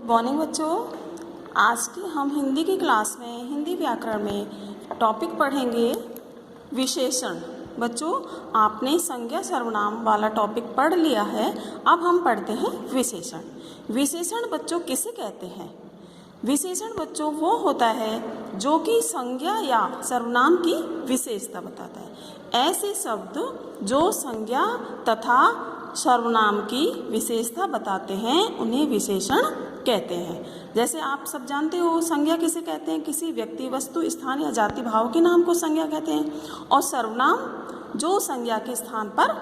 Morning बच्चों, आज की हम हिंदी की क्लास में हिंदी व्याकरण में टॉपिक पढ़ेंगे विशेषण। बच्चों, आपने संज्ञा सर्वनाम वाला टॉपिक पढ़ लिया है। अब हम पढ़ते हैं विशेषण। विशेषण बच्चों किसे कहते हैं? विशेषण बच्चों वो होता है जो कि संज्ञा या सर्वनाम की विशेषता बताता है। ऐसे शब्द जो संज्ञा तथा सर्वनाम की विशेषता बताते हैं उन्हें विशेषण कहते हैं। जैसे आप सब जानते हो, संज्ञा किसे कहते हैं? किसी व्यक्ति, वस्तु, स्थान या जाति भाव के नाम को संज्ञा कहते हैं। और सर्वनाम जो संज्ञा के स्थान पर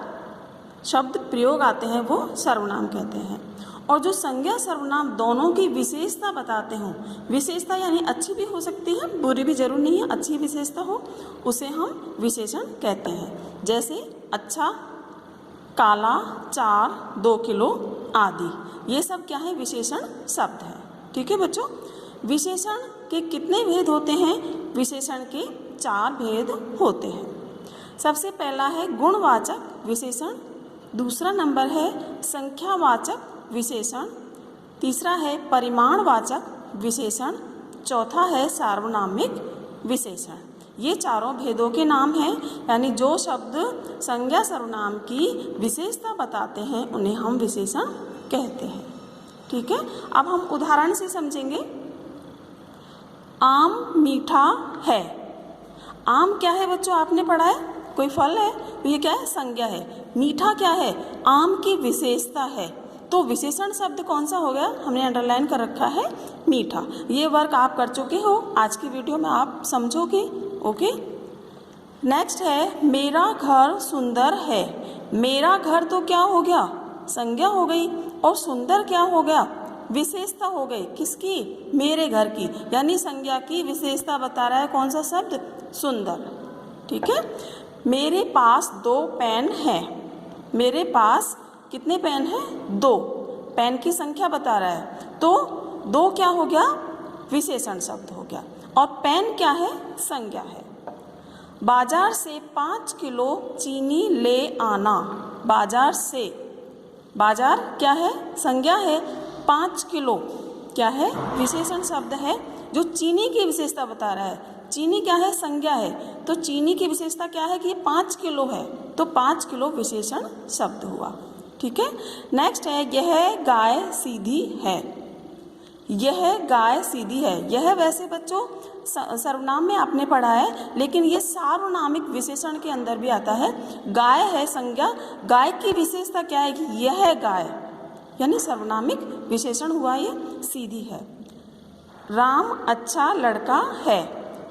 शब्द प्रयोग आते हैं वो सर्वनाम कहते हैं। और जो संज्ञा सर्वनाम दोनों की विशेषता बताते हों, विशेषता यानी अच्छी भी हो सकती है, बुरी भी जरूर नहीं है, अच्छी विशेषता हो उसे हम विशेषण कहते हैं। जैसे अच्छा, काला, 4, 2 किलो आदि, ये सब क्या है? विशेषण शब्द है। ठीक है बच्चों, विशेषण के कितने भेद होते हैं? विशेषण के 4 भेद होते हैं। सबसे पहला है गुणवाचक विशेषण, दूसरा नंबर है संख्यावाचक विशेषण, तीसरा है परिमाणवाचक विशेषण, चौथा है सार्वनामिक विशेषण। ये चारों भेदों के नाम हैं, यानी जो शब्द संज्ञा सर्वनाम की विशेषता बताते हैं उन्हें हम विशेषण कहते हैं। ठीक है, अब हम उदाहरण से समझेंगे। आम मीठा है। आम क्या है बच्चों? आपने पढ़ा है, कोई फल है, तो ये क्या है? संज्ञा है। मीठा क्या है? आम की विशेषता है। तो विशेषण शब्द कौन सा हो गया? हमने अंडरलाइन कर रखा है मीठा। ये वर्क आप कर चुके हो, आज की वीडियो में आप समझोगे। ओके, नेक्स्ट है मेरा घर सुंदर है। मेरा घर तो क्या हो गया? संज्ञा हो गई। और सुंदर क्या हो गया? विशेषता हो गई। किसकी? मेरे घर की, यानी संज्ञा की विशेषता बता रहा है कौन सा शब्द? सुंदर। ठीक है, मेरे पास 2 पेन हैं। मेरे पास कितने पेन हैं? 2। पेन की संख्या बता रहा है, तो 2 क्या हो गया? विशेषण शब्द हो गया। और पेन क्या है? संज्ञा है। बाजार से 5 किलो चीनी ले आना। बाजार से, बाजार क्या है? संज्ञा है। 5 किलो क्या है? विशेषण शब्द है जो चीनी की विशेषता बता रहा है। चीनी क्या है? संज्ञा है। तो चीनी की विशेषता क्या है कि ये 5 किलो है, तो 5 किलो विशेषण शब्द हुआ। ठीक है, नेक्स्ट है यह गाय सीधी है। यह गाय सीधी है। यह वैसे बच्चों सर्वनाम में आपने पढ़ा है, लेकिन ये सार्वनामिक विशेषण के अंदर भी आता है। गाय है संज्ञा, गाय की विशेषता क्या है कि यह गाय, यानी सर्वनामिक विशेषण हुआ, ये सीधी है। राम अच्छा लड़का है।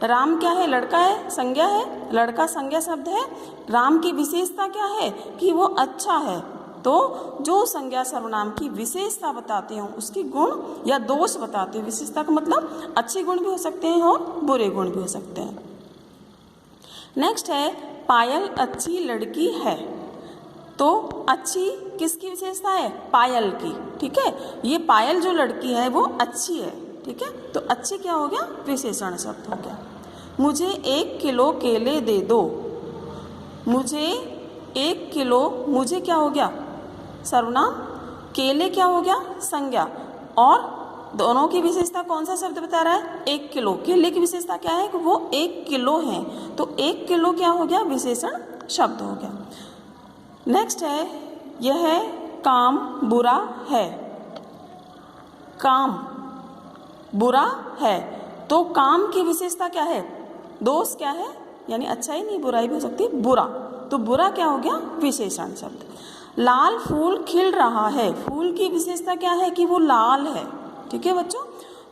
राम क्या है? लड़का है, संज्ञा है। लड़का संज्ञा शब्द है। राम की विशेषता क्या है कि वो अच्छा है। तो जो संज्ञा सर्वनाम की विशेषता बताते हो उसकी गुण या दोष बताते हो। विशेषता का मतलब अच्छे गुण भी हो सकते हैं और बुरे गुण भी हो सकते हैं। नेक्स्ट है पायल अच्छी लड़की है। तो अच्छी किसकी विशेषता है? पायल की। ठीक है, ये पायल जो लड़की है वो अच्छी है। ठीक है, तो अच्छी क्या हो गया? विशेषण शब्द हो गया। मुझे 1 किलो केले दे दो। मुझे 1 किलो, मुझे क्या हो गया? सर्वनाम। केले क्या हो गया? संज्ञा। और दोनों की विशेषता कौन सा शब्द बता रहा है? 1 किलो। केले की विशेषता क्या है कि वो 1 किलो है, तो 1 किलो क्या हो गया? विशेषण शब्द हो गया। नेक्स्ट है यह काम बुरा है। काम बुरा है, तो काम की विशेषता क्या है? दोष क्या है? यानी अच्छा ही नहीं, बुराई भी हो सकती है, बुरा। तो बुरा क्या हो गया? विशेषण शब्द। लाल फूल खिल रहा है। फूल की विशेषता क्या है कि वो लाल है। ठीक है बच्चों,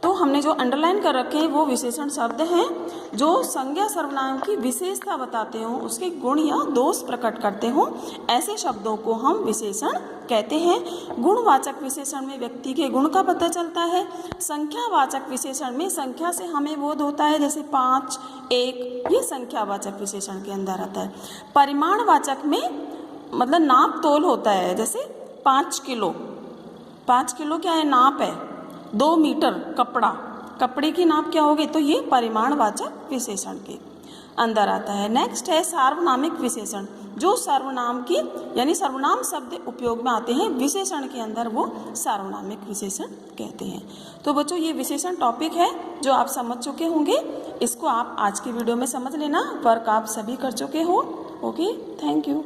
तो हमने जो अंडरलाइन कर रखे हैं वो विशेषण शब्द हैं जो संज्ञा सर्वनाम की विशेषता बताते हो, उसके गुण या दोष प्रकट करते हो। ऐसे शब्दों को हम विशेषण कहते हैं। गुणवाचक विशेषण में व्यक्ति के गुण का पता चलता है। संख्यावाचक विशेषण में संख्या से हमें बोध होता है, जैसे 5, 1, ये संख्यावाचक विशेषण के अंदर आता है। परिमाणवाचक में मतलब नाप तोल होता है, जैसे 5 किलो। 5 किलो क्या है? नाप है। 2 मीटर कपड़ा, कपड़े की नाप क्या होगी? तो ये परिमाणवाचक विशेषण के। अंदर आता है। नेक्स्ट है सार्वनामिक विशेषण, जो सर्वनाम की यानी सर्वनाम शब्द उपयोग में आते हैं विशेषण के अंदर, वो सार्वनामिक विशेषण कहते हैं। तो बच्चों ये विशेषण टॉपिक है जो आप समझ चुके होंगे, इसको आप आज की वीडियो में समझ लेना। वर्क आप सभी कर चुके हो। Okay, thank you.